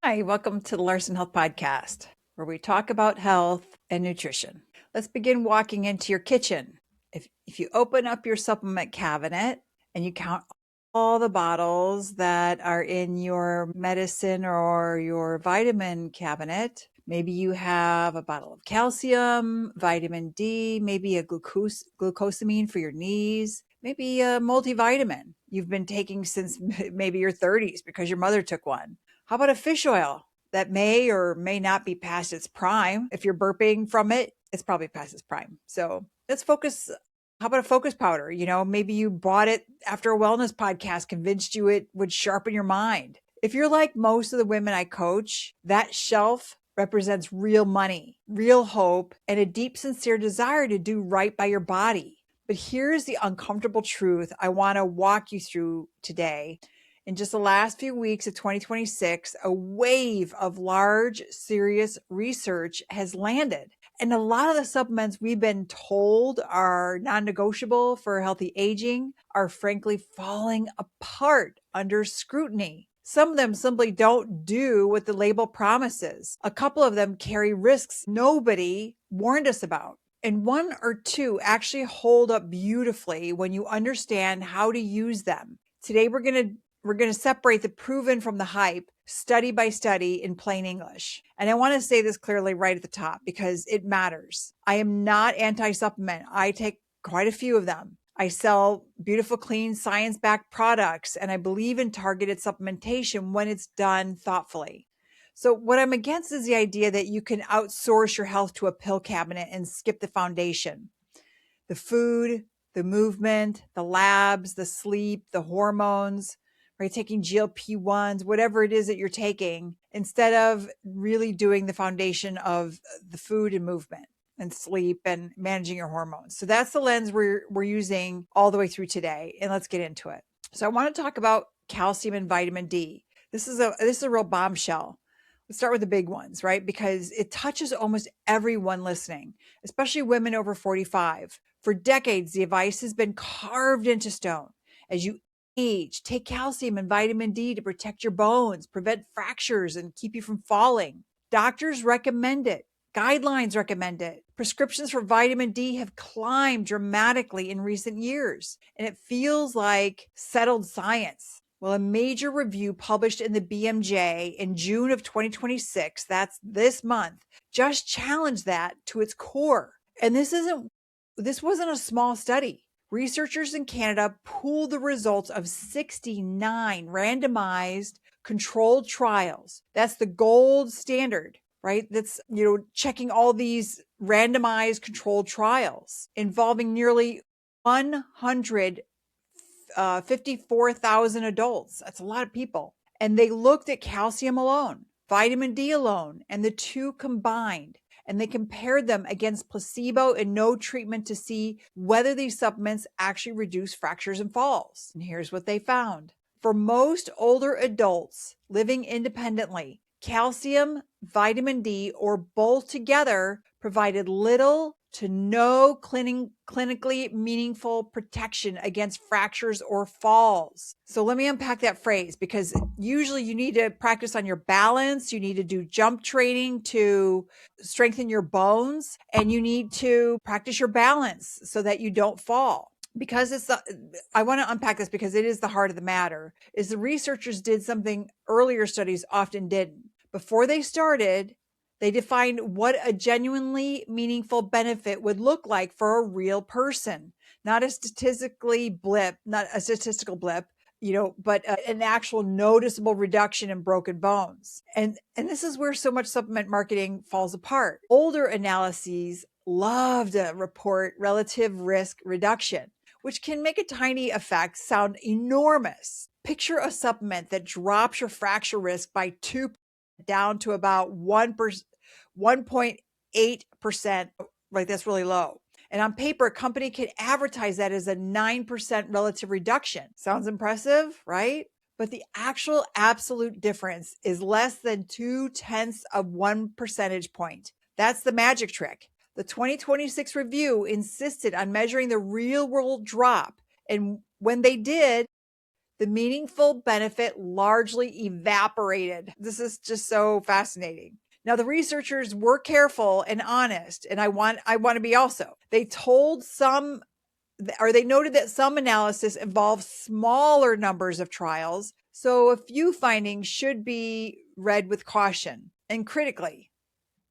Hi, welcome to the Larson Health Podcast, where we talk about health and nutrition. Let's begin walking into your kitchen. If you open up your supplement cabinet and you count all the bottles that are in your medicine or your vitamin cabinet, maybe you have a bottle of calcium, vitamin D, maybe a glucosamine for your knees, maybe a multivitamin you've been taking since maybe your 30s because your mother took one. How about a fish oil that may or may not be past its prime? If you're burping from it, it's probably past its prime. So let's focus. How about a focus powder? Maybe you bought it after a wellness podcast convinced you it would sharpen your mind. If you're like most of the women I coach, that shelf represents real money, real hope, and a deep, sincere desire to do right by your body. But here's the uncomfortable truth I want to walk you through today. In just the last few weeks of 2026, a wave of large, serious research has landed. And a lot of the supplements we've been told are non-negotiable for healthy aging are frankly falling apart under scrutiny. Some of them simply don't do what the label promises. A couple of them carry risks nobody warned us about. And one or two actually hold up beautifully when you understand how to use them. Today, we're going to separate the proven from the hype, study by study in plain English. And I want to say this clearly right at the top because it matters. I am not anti-supplement. I take quite a few of them. I sell beautiful, clean, science-backed products, and I believe in targeted supplementation when it's done thoughtfully. So what I'm against is the idea that you can outsource your health to a pill cabinet and skip the foundation. The food, the movement, the labs, the sleep, the hormones, right? Taking GLP-1s, whatever it is that you're taking, instead of really doing the foundation of the food and movement and sleep and managing your hormones. So that's the lens we're using all the way through today. And let's get into it. So I want to talk about calcium and vitamin D. This is a real bombshell. Let's start with the big ones, right? Because it touches almost everyone listening, especially women over 45. For decades, the advice has been carved into stone. As you age, take calcium and vitamin D to protect your bones, prevent fractures, and keep you from falling. Doctors recommend it. Guidelines recommend it. Prescriptions for vitamin D have climbed dramatically in recent years, and it feels like settled science. Well, a major review published in the BMJ in June of 2026, that's this month, just challenged that to its core. And this wasn't a small study. Researchers in Canada pooled the results of 69 randomized controlled trials. That's the gold standard, right? That's, checking all these randomized controlled trials involving nearly 154,000 adults. That's a lot of people. And they looked at calcium alone, vitamin D alone, and the two combined. And they compared them against placebo and no treatment to see whether these supplements actually reduce fractures and falls. And here's what they found. For most older adults living independently, calcium, vitamin D, or both together provided little to no clinically meaningful protection against fractures or falls. So let me unpack that phrase, because usually you need to practice on your balance. You need to do jump training to strengthen your bones, and you need to practice your balance so that you don't fall. Because I want to unpack this because it is the heart of the matter, is the researchers did something earlier studies often didn't. Before they started, they defined what a genuinely meaningful benefit would look like for a real person, not a statistical blip, but an actual noticeable reduction in broken bones. And this is where so much supplement marketing falls apart. Older analyses love to report relative risk reduction, which can make a tiny effect sound enormous. Picture a supplement that drops your fracture risk by 2 down to about 1.8%, right? That's really low. And on paper, a company could advertise that as a 9% relative reduction. Sounds impressive, right? But the actual absolute difference is less than 0.2 percentage point. That's the magic trick. The 2026 review insisted on measuring the real world drop. And when they did, the meaningful benefit largely evaporated. This is just so fascinating. Now, the researchers were careful and honest, and I want to be also. They noted that some analysis involves smaller numbers of trials, so a few findings should be read with caution and critically.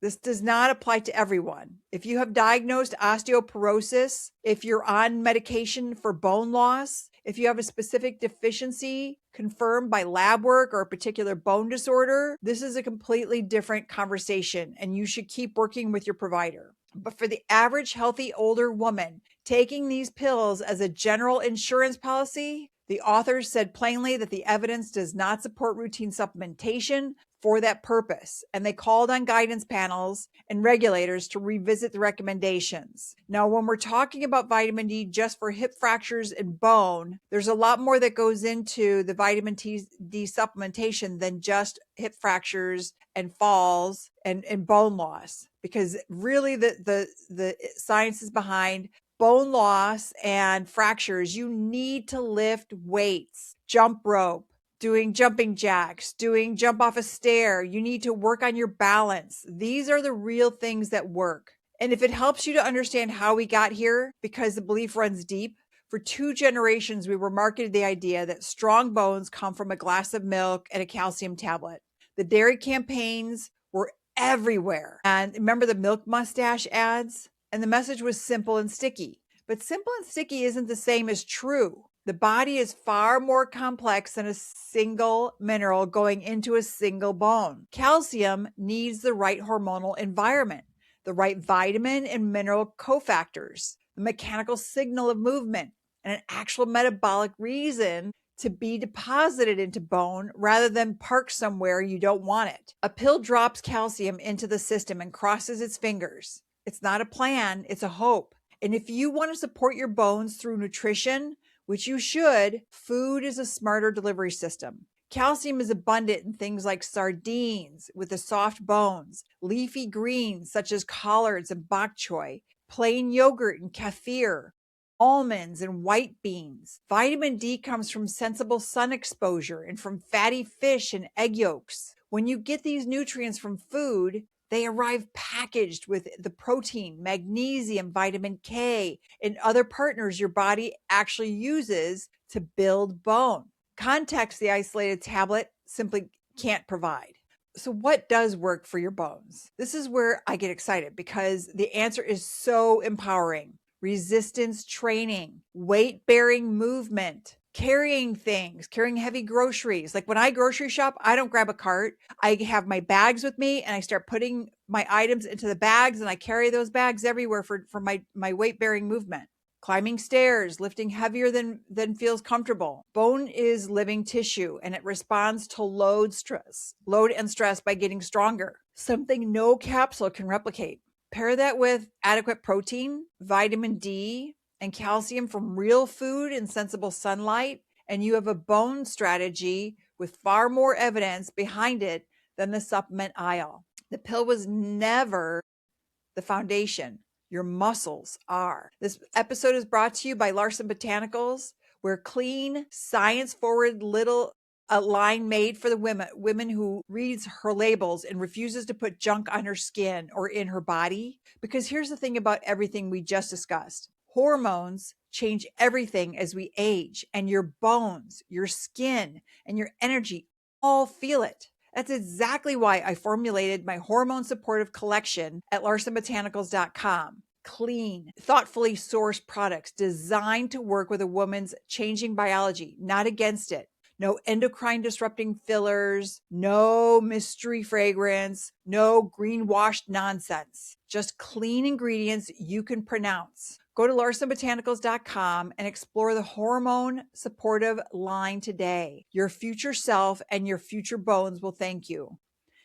This does not apply to everyone. If you have diagnosed osteoporosis, if you're on medication for bone loss, if you have a specific deficiency confirmed by lab work or a particular bone disorder, this is a completely different conversation, and you should keep working with your provider. But for the average healthy older woman taking these pills as a general insurance policy, the authors said plainly that the evidence does not support routine supplementation for that purpose, and they called on guidance panels and regulators to revisit the recommendations. Now, when we're talking about vitamin D just for hip fractures and bone, there's a lot more that goes into the vitamin D supplementation than just hip fractures and falls and bone loss, because really the science is behind bone loss and fractures. You need to lift weights, jump rope, doing jumping jacks, doing jump off a stair. You need to work on your balance. These are the real things that work. And if it helps you to understand how we got here, because the belief runs deep, for 2 generations, we were marketed the idea that strong bones come from a glass of milk and a calcium tablet. The dairy campaigns were everywhere. And remember the milk mustache ads? And the message was simple and sticky. But simple and sticky isn't the same as true. The body is far more complex than a single mineral going into a single bone. Calcium needs the right hormonal environment, the right vitamin and mineral cofactors, the mechanical signal of movement, and an actual metabolic reason to be deposited into bone rather than parked somewhere you don't want it. A pill drops calcium into the system and crosses its fingers. It's not a plan, it's a hope. And if you want to support your bones through nutrition, which you should, food is a smarter delivery system. Calcium is abundant in things like sardines with the soft bones, leafy greens such as collards and bok choy, plain yogurt and kefir, almonds and white beans. Vitamin D comes from sensible sun exposure and from fatty fish and egg yolks. When you get these nutrients from food, they arrive packaged with the protein, magnesium, vitamin K, and other partners your body actually uses to build bone. Context the isolated tablet simply can't provide. So what does work for your bones? This is where I get excited because the answer is so empowering. Resistance training, weight-bearing movement, carrying things, carrying heavy groceries. Like when I grocery shop, I don't grab a cart. I have my bags with me and I start putting my items into the bags and I carry those bags everywhere for my weight-bearing movement. Climbing stairs, lifting heavier than feels comfortable. Bone is living tissue and it responds to load and stress by getting stronger. Something no capsule can replicate. Pair that with adequate protein, vitamin D, and calcium from real food and sensible sunlight, and you have a bone strategy with far more evidence behind it than the supplement aisle. The pill was never the foundation. Your muscles are. This episode is brought to you by Larson Botanicals, where clean, science-forward a line made for the women who reads her labels and refuses to put junk on her skin or in her body. Because here's the thing about everything we just discussed. Hormones change everything as we age, and your bones, your skin, and your energy all feel it. That's exactly why I formulated my hormone supportive collection at larsonbotanicals.com. Clean, thoughtfully sourced products designed to work with a woman's changing biology, not against it. No endocrine disrupting fillers, no mystery fragrance, no greenwashed nonsense. Just clean ingredients you can pronounce. Go to larsonbotanicals.com and explore the hormone supportive line today. Your future self and your future bones will thank you.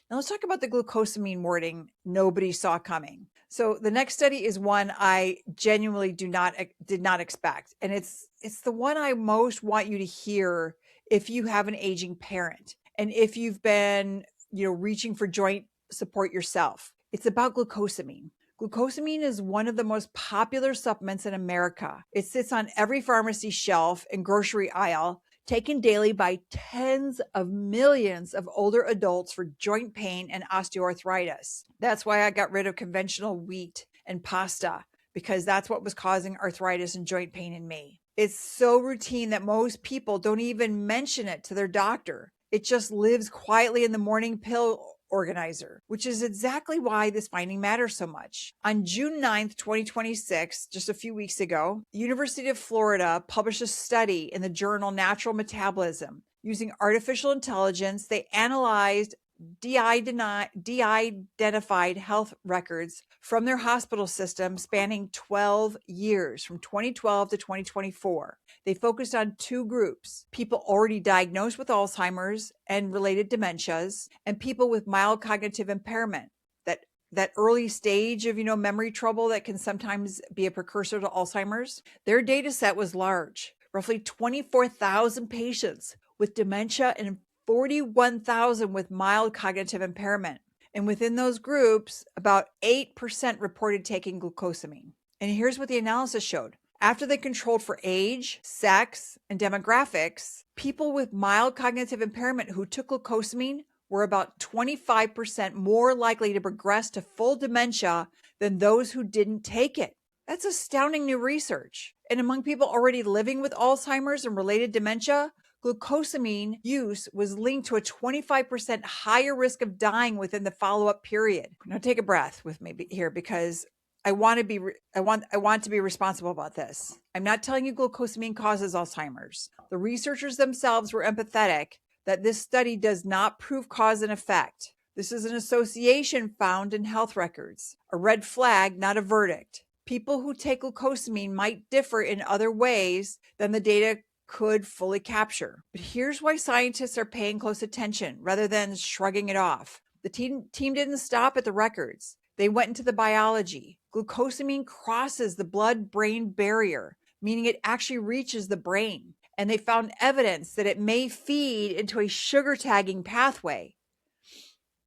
Now let's talk about the glucosamine wording nobody saw coming. So the next study is one I genuinely did not expect. And it's the one I most want you to hear if you have an aging parent and if you've been, reaching for joint support yourself. It's about glucosamine. Glucosamine is one of the most popular supplements in America. It sits on every pharmacy shelf and grocery aisle taken daily by tens of millions of older adults for joint pain and osteoarthritis. That's why I got rid of conventional wheat and pasta, because that's what was causing arthritis and joint pain in me. It's so routine that most people don't even mention it to their doctor. It just lives quietly in the morning pill organizer, which is exactly why this finding matters so much. On June 9th, 2026, just a few weeks ago, the University of Florida published a study in the journal Natural Metabolism. Using artificial intelligence, they analyzed de-identified health records from their hospital system spanning 12 years, from 2012 to 2024. They focused on two groups: people already diagnosed with Alzheimer's and related dementias, and people with mild cognitive impairment, that early stage of, memory trouble that can sometimes be a precursor to Alzheimer's. Their data set was large, roughly 24,000 patients with dementia and 41,000 with mild cognitive impairment. And within those groups, about 8% reported taking glucosamine. And here's what the analysis showed. After they controlled for age, sex, and demographics, people with mild cognitive impairment who took glucosamine were about 25% more likely to progress to full dementia than those who didn't take it. That's astounding new research. And among people already living with Alzheimer's and related dementia, glucosamine use was linked to a 25% higher risk of dying within the follow-up period. Now take a breath with me here, because I want to be responsible about this. I'm not telling you glucosamine causes Alzheimer's. The researchers themselves were empathetic that this study does not prove cause and effect. This is an association found in health records, a red flag, not a verdict. People who take glucosamine might differ in other ways than the data could fully capture. But here's why scientists are paying close attention rather than shrugging it off. The team didn't stop at the records. They went into the biology. Glucosamine crosses the blood-brain barrier, meaning it actually reaches the brain. And they found evidence that it may feed into a sugar tagging pathway,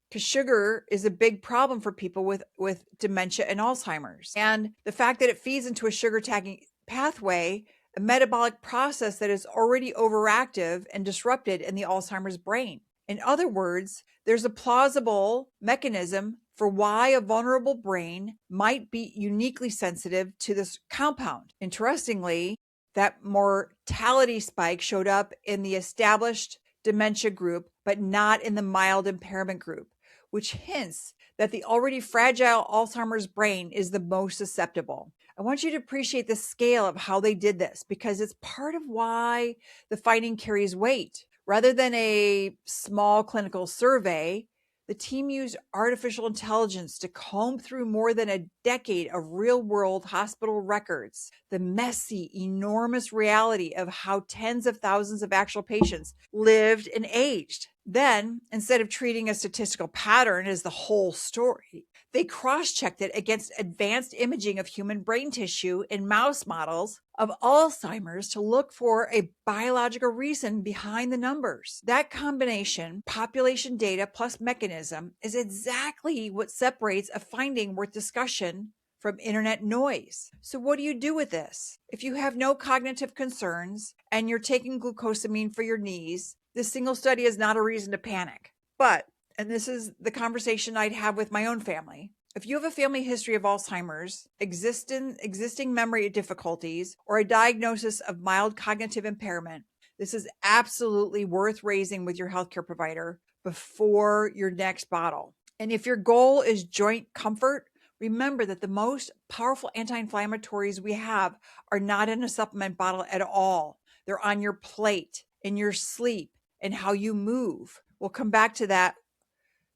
because sugar is a big problem for people with dementia and Alzheimer's. And the fact that it feeds into a sugar tagging pathway, a metabolic process that is already overactive and disrupted in the Alzheimer's brain. In other words, there's a plausible mechanism for why a vulnerable brain might be uniquely sensitive to this compound. Interestingly, that mortality spike showed up in the established dementia group, but not in the mild impairment group, which hints that the already fragile Alzheimer's brain is the most susceptible. I want you to appreciate the scale of how they did this, because it's part of why the finding carries weight. Rather than a small clinical survey, the team used artificial intelligence to comb through more than a decade of real-world hospital records, the messy, enormous reality of how tens of thousands of actual patients lived and aged. Then, instead of treating a statistical pattern as the whole story, they cross-checked it against advanced imaging of human brain tissue in mouse models of Alzheimer's to look for a biological reason behind the numbers. That combination, population data plus mechanism, is exactly what separates a finding worth discussion from internet noise. So what do you do with this? If you have no cognitive concerns and you're taking glucosamine for your knees, this single study is not a reason to panic. But, and this is the conversation I'd have with my own family, if you have a family history of Alzheimer's, existing memory difficulties, or a diagnosis of mild cognitive impairment, this is absolutely worth raising with your healthcare provider before your next bottle. And if your goal is joint comfort, remember that the most powerful anti-inflammatories we have are not in a supplement bottle at all. They're on your plate, in your sleep, and how you move. We'll come back to that,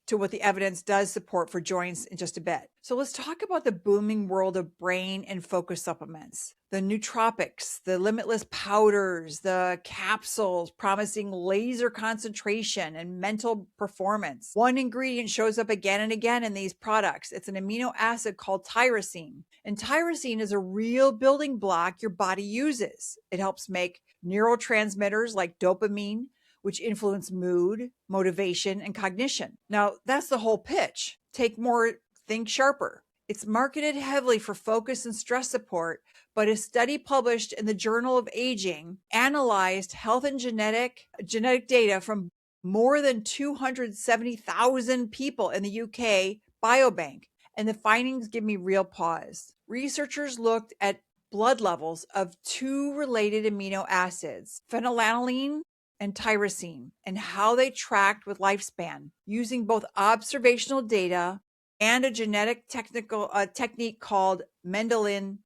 to what the evidence does support for joints in just a bit. So let's talk about the booming world of brain and focus supplements. The nootropics, the limitless powders, the capsules promising laser concentration and mental performance. One ingredient shows up again and again in these products. It's an amino acid called tyrosine. And tyrosine is a real building block your body uses. It helps make neurotransmitters like dopamine, which influence mood, motivation, and cognition. Now, that's the whole pitch. Take more, think sharper. It's marketed heavily for focus and stress support, but a study published in the Journal of Aging analyzed health and genetic data from more than 270,000 people in the UK biobank, and the findings give me real pause. Researchers looked at blood levels of two related amino acids, phenylalanine and tyrosine, and how they tracked with lifespan using both observational data and a genetic technique called Mendelian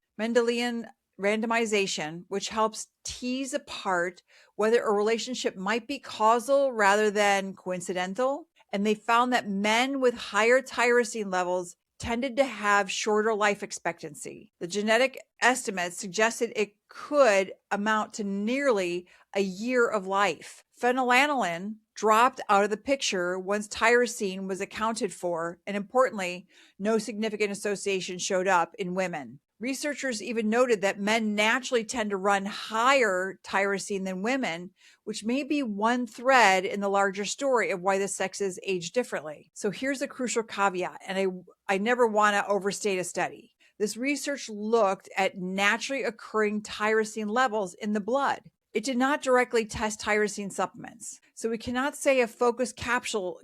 randomization, which helps tease apart whether a relationship might be causal rather than coincidental. And they found that men with higher tyrosine levels tended to have shorter life expectancy. The genetic estimates suggested it could amount to nearly a year of life. Phenylalanine dropped out of the picture once tyrosine was accounted for, and importantly, no significant association showed up in women. Researchers even noted that men naturally tend to run higher tyrosine than women, which may be one thread in the larger story of why the sexes age differently. So here's a crucial caveat, and I never want to overstate a study. This research looked at naturally occurring tyrosine levels in the blood. It did not directly test tyrosine supplements. So we cannot say a focused capsule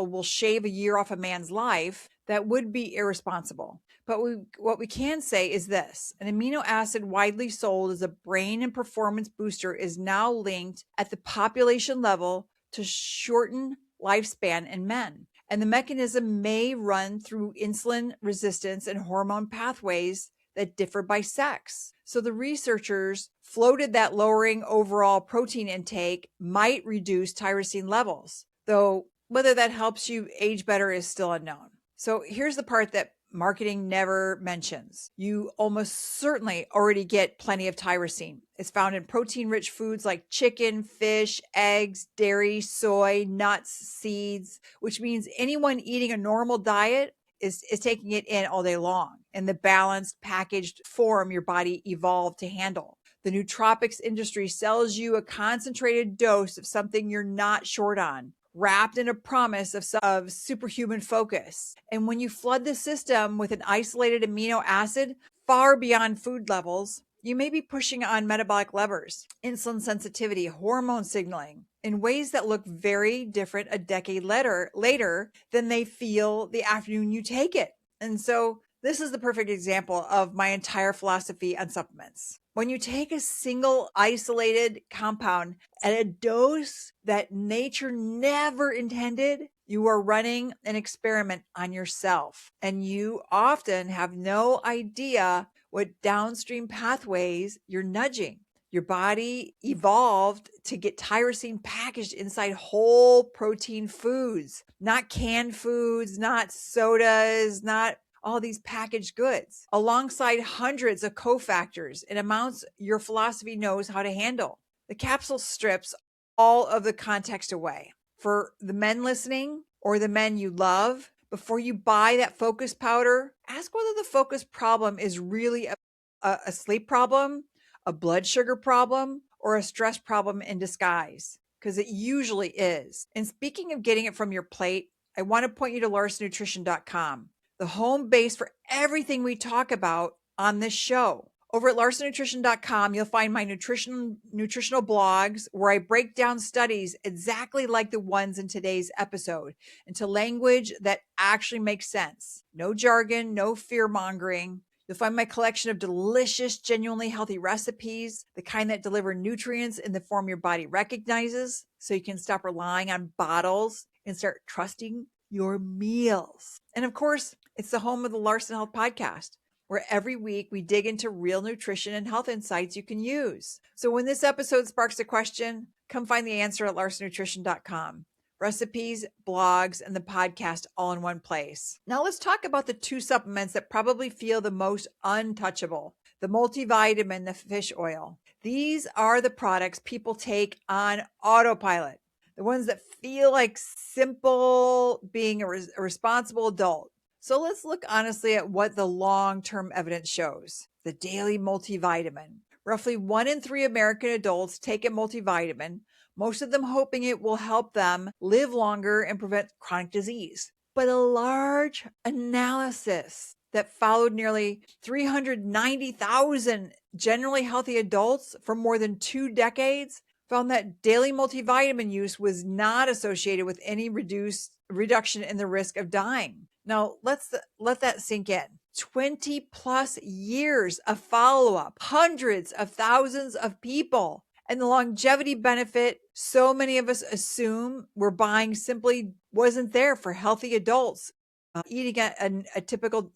will shave a year off a man's life. That would be irresponsible. But what we can say is this: an amino acid widely sold as a brain and performance booster is now linked at the population level to shorten lifespan in men. And the mechanism may run through insulin resistance and hormone pathways that differ by sex. So the researchers floated that lowering overall protein intake might reduce tyrosine levels, though whether that helps you age better is still unknown. So here's the part that marketing never mentions. You almost certainly already get plenty of tyrosine. It's found in protein-rich foods like chicken, fish, eggs, dairy, soy, nuts, seeds, which means anyone eating a normal diet is taking it in all day long in the balanced, packaged form your body evolved to handle. The nootropics industry sells you a concentrated dose of something you're not short on, wrapped in a promise of superhuman focus. And when you flood the system with an isolated amino acid far beyond food levels, you may be pushing on metabolic levers, insulin sensitivity, hormone signaling in ways that look very different a decade later than they feel the afternoon you take it. And so this is the perfect example of my entire philosophy on supplements. When you take a single isolated compound at a dose that nature never intended, you are running an experiment on yourself, and you often have no idea what downstream pathways you're nudging. Your body evolved to get tyrosine packaged inside whole protein foods, not canned foods, not sodas, not all these packaged goods, alongside hundreds of cofactors in amounts your philosophy knows how to handle. The capsule strips all of the context away. For the men listening or the men you love, before you buy that focus powder, ask whether the focus problem is really a sleep problem, a blood sugar problem, or a stress problem in disguise, because it usually is. And speaking of getting it from your plate, I want to point you to LarsonNutrition.com, the home base for everything we talk about on this show. Over at LarsonNutrition.com, you'll find my nutritional blogs where I break down studies exactly like the ones in today's episode into language that actually makes sense. No jargon, no fear-mongering. You'll find my collection of delicious, genuinely healthy recipes, the kind that deliver nutrients in the form your body recognizes, so you can stop relying on bottles and start trusting your meals. And of course, it's the home of the Larson Health Podcast, where every week we dig into real nutrition and health insights you can use. So when this episode sparks a question, come find the answer at LarsonNutrition.com. Recipes, blogs, and the podcast all in one place. Now let's talk about the two supplements that probably feel the most untouchable: the multivitamin, the fish oil. These are the products people take on autopilot, the ones that feel like simple being a responsible adult. So let's look honestly at what the long-term evidence shows. The daily multivitamin. Roughly 1 in 3 American adults take a multivitamin, most of them hoping it will help them live longer and prevent chronic disease. But a large analysis that followed nearly 390,000 generally healthy adults for more than 2 decades found that daily multivitamin use was not associated with any reduction in the risk of dying. Now, let that sink in. 20 plus years of follow-up, hundreds of thousands of people, and the longevity benefit so many of us assume we're buying simply wasn't there for healthy adults eating a typical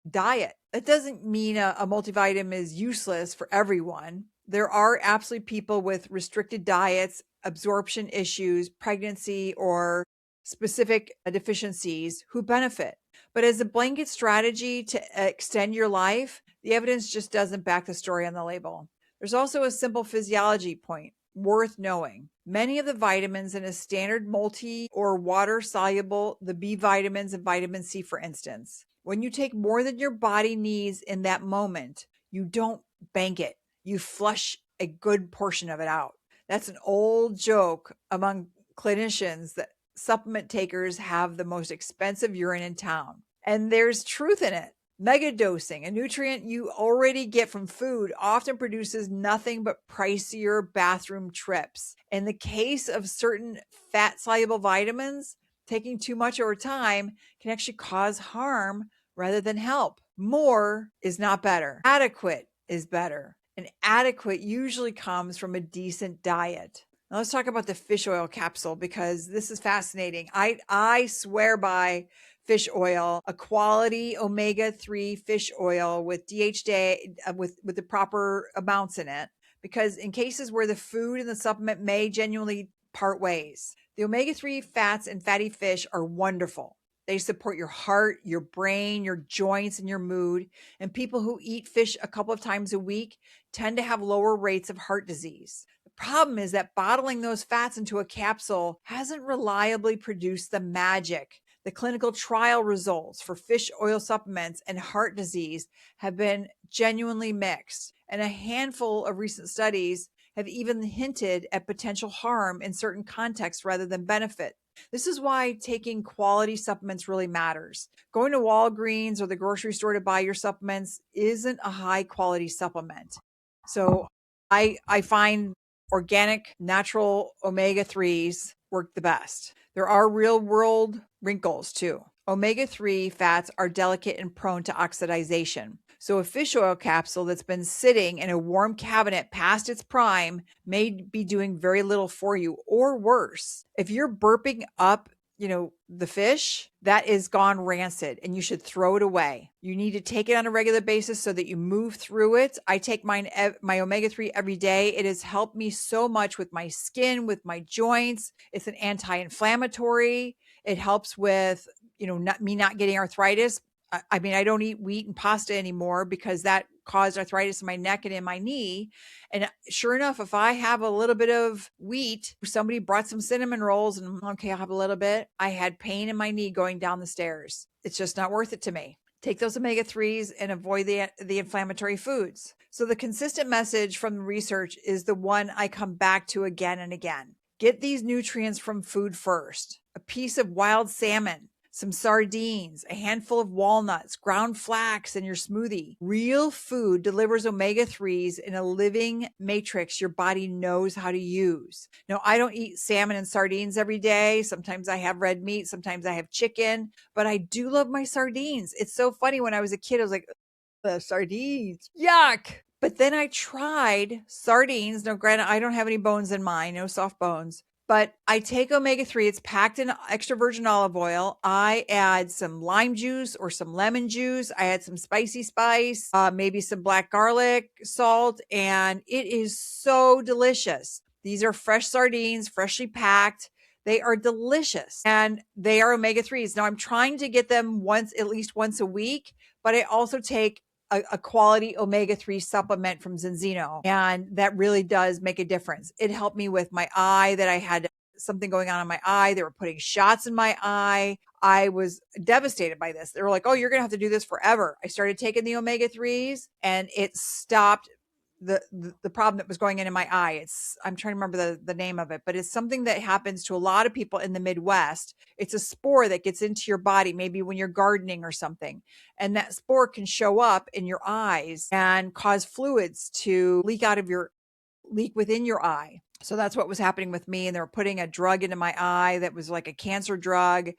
diet. That doesn't mean a multivitamin is useless for everyone. There are absolutely people with restricted diets, absorption issues, pregnancy, or specific deficiencies who benefit. But as a blanket strategy to extend your life, the evidence just doesn't back the story on the label. There's also a simple physiology point worth knowing. Many of the vitamins in a standard multi or water soluble, the B vitamins and vitamin C, for instance, when you take more than your body needs in that moment, you don't bank it. You flush a good portion of it out. That's an old joke among clinicians that supplement takers have the most expensive urine in town. And there's truth in it. Megadosing, a nutrient you already get from food, often produces nothing but pricier bathroom trips. In the case of certain fat-soluble vitamins, taking too much over time can actually cause harm rather than help. More is not better. Adequate is better. And adequate usually comes from a decent diet. Now let's talk about the fish oil capsule, because this is fascinating. I swear by fish oil, a quality omega-3 fish oil with DHA, with the proper amounts in it, because in cases where the food and the supplement may genuinely part ways, the omega-3 fats in fatty fish are wonderful. They support your heart, your brain, your joints, and your mood. And people who eat fish a couple of times a week tend to have lower rates of heart disease. The problem is that bottling those fats into a capsule hasn't reliably produced the magic. The clinical trial results for fish oil supplements and heart disease have been genuinely mixed, and a handful of recent studies have even hinted at potential harm in certain contexts rather than benefit. This is why taking quality supplements really matters. Going to Walgreens or the grocery store to buy your supplements isn't a high quality supplement. So I find organic, natural omega-3s work the best. There are real world wrinkles too. Omega-3 fats are delicate and prone to oxidization. So a fish oil capsule that's been sitting in a warm cabinet past its prime may be doing very little for you, or worse. If you're burping up, the fish, that is gone rancid and you should throw it away. You need to take it on a regular basis so that you move through it. I take my omega-3 every day. It has helped me so much with my skin, with my joints. It's an anti-inflammatory. It helps with, not getting arthritis. I don't eat wheat and pasta anymore because that caused arthritis in my neck and in my knee. And sure enough, if I have a little bit of wheat, somebody brought some cinnamon rolls and okay, I'll have a little bit. I had pain in my knee going down the stairs. It's just not worth it to me. Take those omega-3s and avoid the inflammatory foods. So the consistent message from the research is the one I come back to again and again. Get these nutrients from food first. A piece of wild salmon, some sardines, a handful of walnuts, ground flax in your smoothie. Real food delivers omega-3s in a living matrix your body knows how to use. Now, I don't eat salmon and sardines every day. Sometimes I have red meat. Sometimes I have chicken, but I do love my sardines. It's so funny. When I was a kid, I was like, sardines, yuck. But then I tried sardines. Now, granted, I don't have any bones in mine, no soft bones. But I take omega-3. It's packed in extra virgin olive oil. I add some lime juice or some lemon juice. I add some spicy spice, maybe some black garlic, salt, and it is so delicious. These are fresh sardines, freshly packed. They are delicious, and they are omega-3s. Now I'm trying to get them at least once a week, but I also take a quality omega-3 supplement from Zinzino. And that really does make a difference. It helped me with my eye, that I had something going on in my eye. They were putting shots in my eye. I was devastated by this. They were like, oh, you're going to have to do this forever. I started taking the omega-3s and it stopped the problem that was going into my eye. I'm trying to remember the name of it, but it's something that happens to a lot of people in the Midwest. It's a spore that gets into your body, maybe when you're gardening or something. And that spore can show up in your eyes and cause fluids to leak within your eye. So that's what was happening with me. And they were putting a drug into my eye that was like a cancer drug,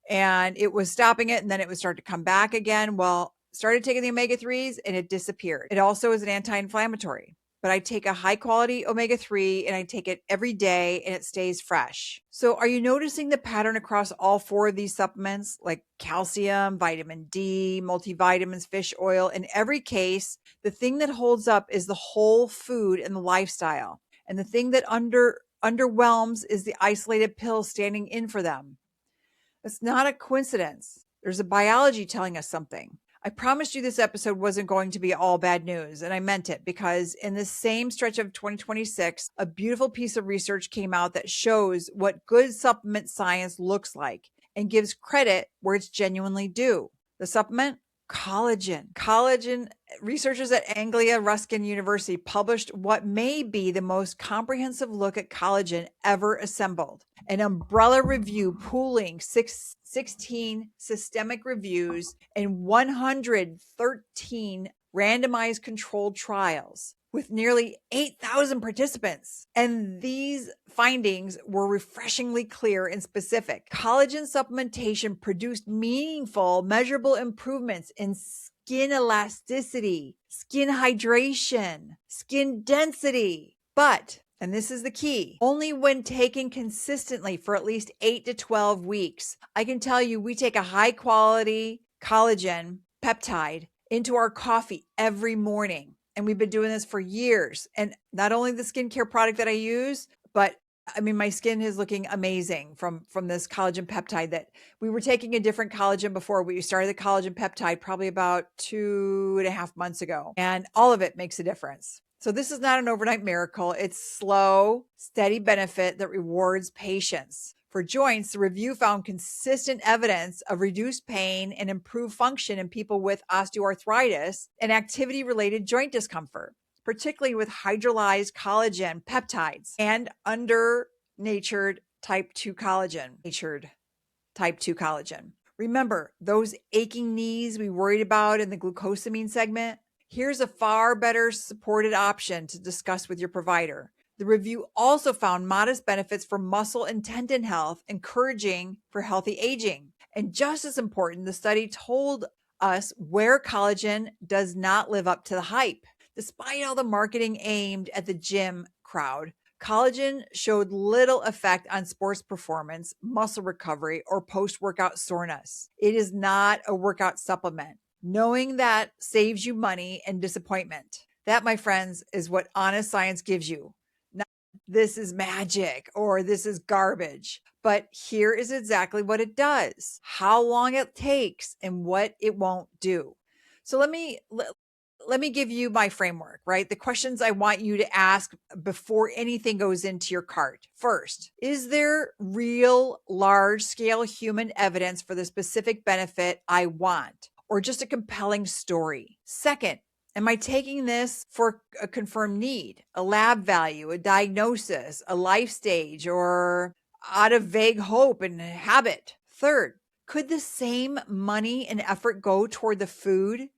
and it was stopping it. And then it would start to come back again. Well, started taking the omega-3s and it disappeared. It also is an anti-inflammatory, but I take a high quality omega-3 and I take it every day and it stays fresh. So are you noticing the pattern across all 4 of these supplements, like calcium, vitamin D, multivitamins, fish oil? In every case, the thing that holds up is the whole food and the lifestyle. And the thing that underwhelms is the isolated pills standing in for them. It's not a coincidence. There's a biology telling us something. I promised you this episode wasn't going to be all bad news, and I meant it, because in the same stretch of 2026, a beautiful piece of research came out that shows what good supplement science looks like and gives credit where it's genuinely due. The supplement? Collagen. Collagen. Researchers at Anglia Ruskin University published what may be the most comprehensive look at collagen ever assembled. An umbrella review pooling 16 systemic reviews and 113 randomized controlled trials with nearly 8,000 participants. And these findings were refreshingly clear and specific. Collagen supplementation produced meaningful, measurable improvements in skin elasticity, skin hydration, skin density. But, and this is the key, only when taken consistently for at least 8 to 12 weeks. I can tell you, we take a high quality collagen peptide into our coffee every morning. And we've been doing this for years. And not only the skincare product that I use, but I mean, my skin is looking amazing from this collagen peptide. That we were taking a different collagen before. We started the collagen peptide probably about 2.5 months ago. And all of it makes a difference. So this is not an overnight miracle. It's slow, steady benefit that rewards patience. For joints, the review found consistent evidence of reduced pain and improved function in people with osteoarthritis and activity-related joint discomfort, particularly with hydrolyzed collagen peptides and under-natured type 2 collagen. Remember those aching knees we worried about in the glucosamine segment? Here's a far better supported option to discuss with your provider. The review also found modest benefits for muscle and tendon health, encouraging for healthy aging. And just as important, the study told us where collagen does not live up to the hype. Despite all the marketing aimed at the gym crowd, collagen showed little effect on sports performance, muscle recovery, or post-workout soreness. It is not a workout supplement. Knowing that saves you money and disappointment. That, my friends, is what honest science gives you. Not this is magic or this is garbage, but here is exactly what it does, how long it takes, and what it won't do. So let me give you my framework, right? The questions I want you to ask before anything goes into your cart. First, is there real large-scale human evidence for the specific benefit I want, or just a compelling story? Second, am I taking this for a confirmed need, a lab value, a diagnosis, a life stage, or out of vague hope and habit? Third, could the same money and effort go toward the food,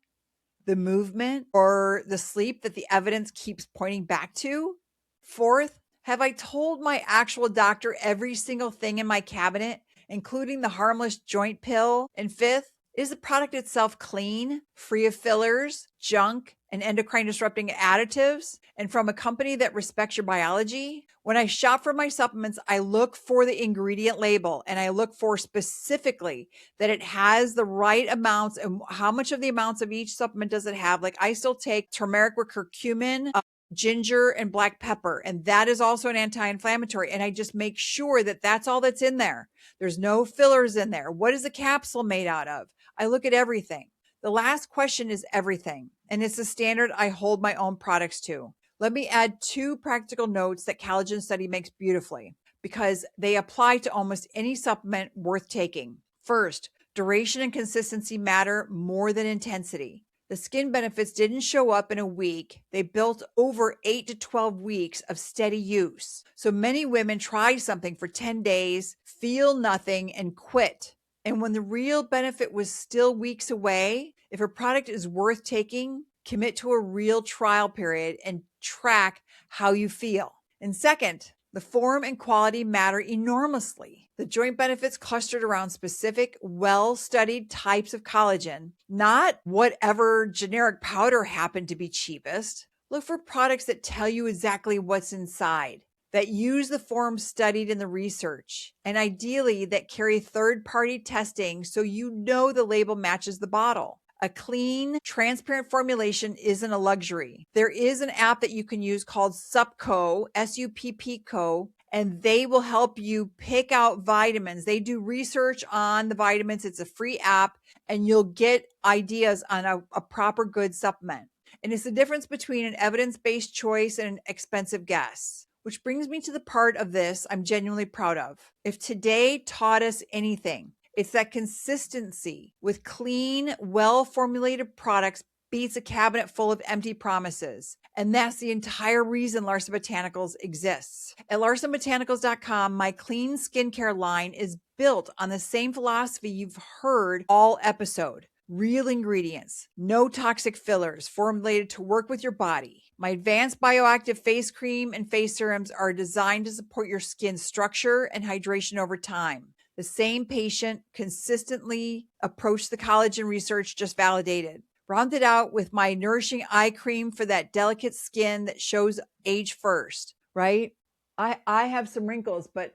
the movement, or the sleep that the evidence keeps pointing back to? Fourth, have I told my actual doctor every single thing in my cabinet, including the harmless joint pill? And fifth, is the product itself clean, free of fillers, junk, and endocrine disrupting additives, and from a company that respects your biology? When I shop for my supplements, I look for the ingredient label, and I look for specifically that it has the right amounts and how much of the amounts of each supplement does it have. Like, I still take turmeric with curcumin, ginger, and black pepper, and that is also an anti-inflammatory. And I just make sure that that's all that's in there. There's no fillers in there. What is the capsule made out of? I look at everything. The last question is everything, and it's a standard I hold my own products to. Let me add 2 practical notes that collagen study makes beautifully, because they apply to almost any supplement worth taking. First, duration and consistency matter more than intensity. The skin benefits didn't show up in a week. They built over 8 to 12 weeks of steady use. So many women try something for 10 days, feel nothing, and quit. And when the real benefit was still weeks away, if a product is worth taking, commit to a real trial period and track how you feel. And second, the form and quality matter enormously. The joint benefits clustered around specific, well-studied types of collagen, not whatever generic powder happened to be cheapest. Look for products that tell you exactly what's inside, that use the form studied in the research, and ideally that carry third-party testing so you know the label matches the bottle. A clean, transparent formulation isn't a luxury. There is an app that you can use called Suppco, Suppco, and they will help you pick out vitamins. They do research on the vitamins. It's a free app, and you'll get ideas on a proper good supplement. And it's the difference between an evidence-based choice and an expensive guess. Which brings me to the part of this I'm genuinely proud of. If today taught us anything, it's that consistency with clean, well-formulated products beats a cabinet full of empty promises. And that's the entire reason Larson Botanicals exists. At larsonbotanicals.com, my clean skincare line is built on the same philosophy you've heard all episode. Real ingredients, no toxic fillers, formulated to work with your body. My advanced bioactive face cream and face serums are designed to support your skin's structure and hydration over time. The same patient consistently approached the collagen research just validated. Rounded out with my nourishing eye cream for that delicate skin that shows age first, right? I have some wrinkles, but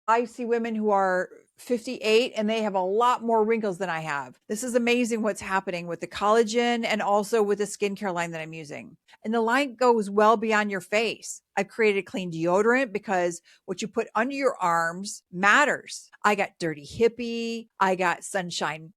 I see women who are 58 and they have a lot more wrinkles than I have. This is amazing what's happening with the collagen and also with the skincare line that I'm using. And the line goes well beyond your face. I've created a clean deodorant because what you put under your arms matters. I got Dirty Hippie. I got Sunshine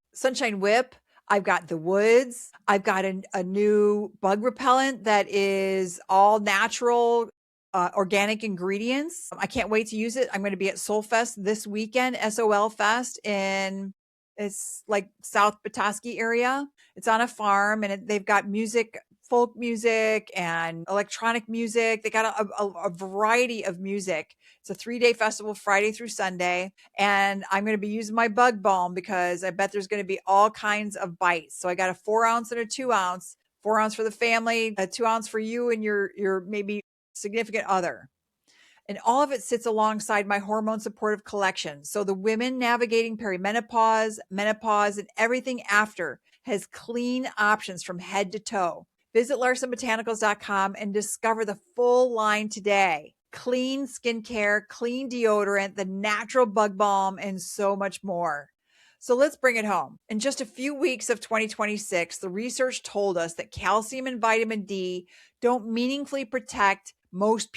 Whip. I've got the Woods. I've got a new bug repellent that is all natural, organic ingredients. I can't wait to use it. I'm going to be at Soul Fest this weekend, SOL Fest it's like South Petoskey area. It's on a farm and they've got music, folk music and electronic music. They got a variety of music. It's a 3-day festival, Friday through Sunday. And I'm going to be using my bug balm because I bet there's going to be all kinds of bites. So I got a 4 ounce and a 2 ounce, 4 ounce for the family, a 2 ounce for you and your maybe significant other. And all of it sits alongside my hormone supportive collection. So the women navigating perimenopause, menopause, and everything after has clean options from head to toe. Visit larsonbotanicals.com and discover the full line today. Clean skincare, clean deodorant, the natural bug balm, and so much more. So let's bring it home. In just a few weeks of 2026, the research told us that calcium and vitamin D don't meaningfully protect most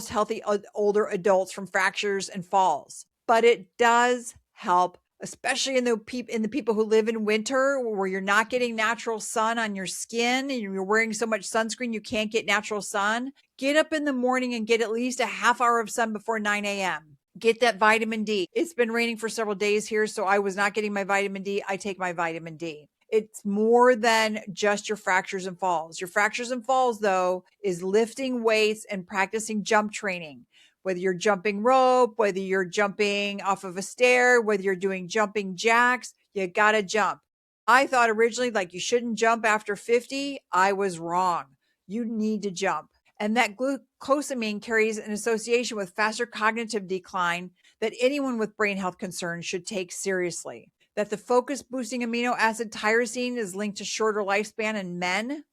healthy older adults from fractures and falls. But it does help, especially in the people who live in winter where you're not getting natural sun on your skin and you're wearing so much sunscreen you can't get natural sun. Get up in the morning and get at least a half hour of sun before 9 a.m. Get that vitamin D. It's been raining for several days here, so I was not getting my vitamin D. I take my vitamin D. It's more than just your fractures and falls. Your fractures and falls, though, is lifting weights and practicing jump training. Whether you're jumping rope, whether you're jumping off of a stair, whether you're doing jumping jacks, you gotta jump. I thought originally like you shouldn't jump after 50. I was wrong. You need to jump. And that glucosamine carries an association with faster cognitive decline that anyone with brain health concerns should take seriously. That the focus boosting amino acid tyrosine is linked to shorter lifespan in men,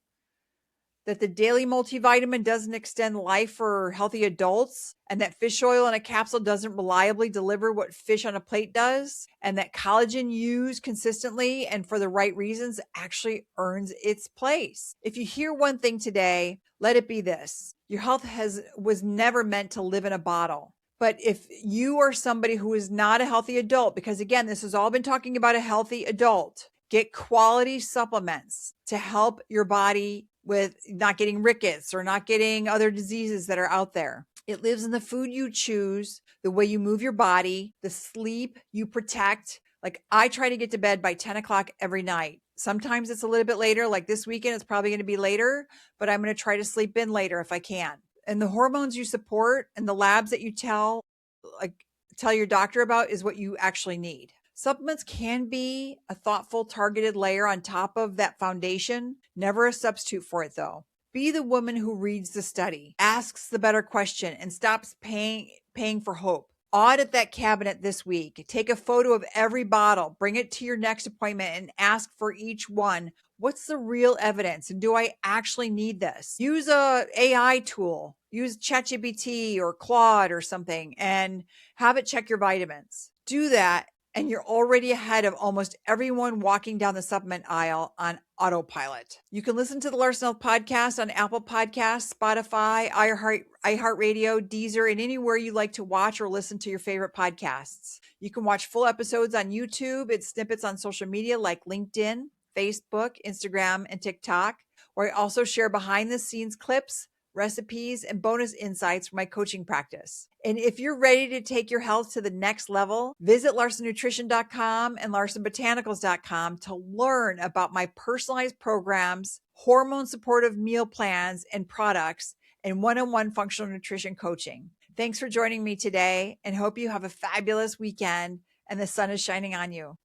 that the daily multivitamin doesn't extend life for healthy adults, and that fish oil in a capsule doesn't reliably deliver what fish on a plate does, and that collagen used consistently and for the right reasons actually earns its place. If you hear one thing today, let it be this. Your health was never meant to live in a bottle. But if you are somebody who is not a healthy adult, because again, this has all been talking about a healthy adult, get quality supplements to help your body with not getting rickets or not getting other diseases that are out there. It lives in the food you choose, the way you move your body, the sleep you protect. Like I try to get to bed by 10 o'clock every night. Sometimes it's a little bit later, like this weekend, it's probably going to be later, but I'm going to try to sleep in later if I can. And the hormones you support and the labs that you tell your doctor about is what you actually need. Supplements can be a thoughtful, targeted layer on top of that foundation, never a substitute for it though. Be the woman who reads the study, asks the better question, and stops paying for hope. Audit that cabinet this week. Take a photo of every bottle, bring it to your next appointment, and ask for each one, what's the real evidence? And do I actually need this? Use a AI tool. Use ChatGPT or Claude or something and have it check your vitamins. Do that, and you're already ahead of almost everyone walking down the supplement aisle on autopilot. You can listen to the Larson Health Podcast on Apple Podcasts, Spotify, iHeartRadio, Deezer, and anywhere you like to watch or listen to your favorite podcasts. You can watch full episodes on YouTube and snippets on social media like LinkedIn, Facebook, Instagram, and TikTok, where I also share behind-the-scenes clips, recipes, and bonus insights from my coaching practice. And if you're ready to take your health to the next level, visit LarsonNutrition.com and LarsonBotanicals.com to learn about my personalized programs, hormone supportive meal plans and products, and one-on-one functional nutrition coaching. Thanks for joining me today and hope you have a fabulous weekend and the sun is shining on you.